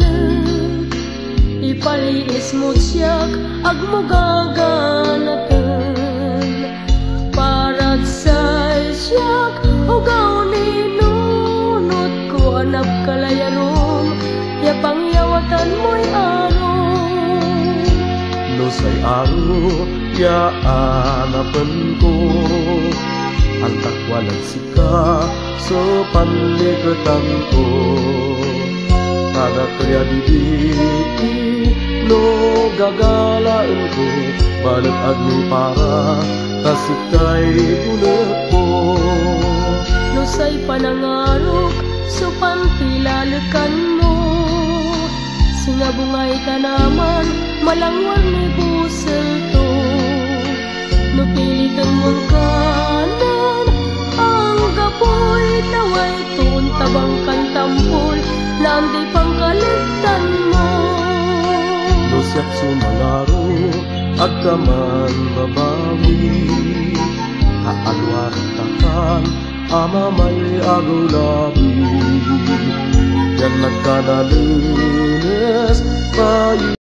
pasalag, ipaliis mo siyak agmugaganatan. Parag say siyak ugaw ninunot ko anap kalayanom, yapangyawatan mo'y aron. No say aro ya anapan ko, antak walang sika so panlikatan ko. Kada kaya didi no gagalaan ko, balik agni para kasikay ulit ko. No say panangarok so pantilalakan mo, singa bungay ka naman malangwal ni busel to. No pilitan mong kanan ang gapoy, naway tuntabang kantampol landi pangkaligtan mo. No siyak sumalaro agkaman babawi, kaalwat takan ama may agulabi. Yan nagkadalunes tayo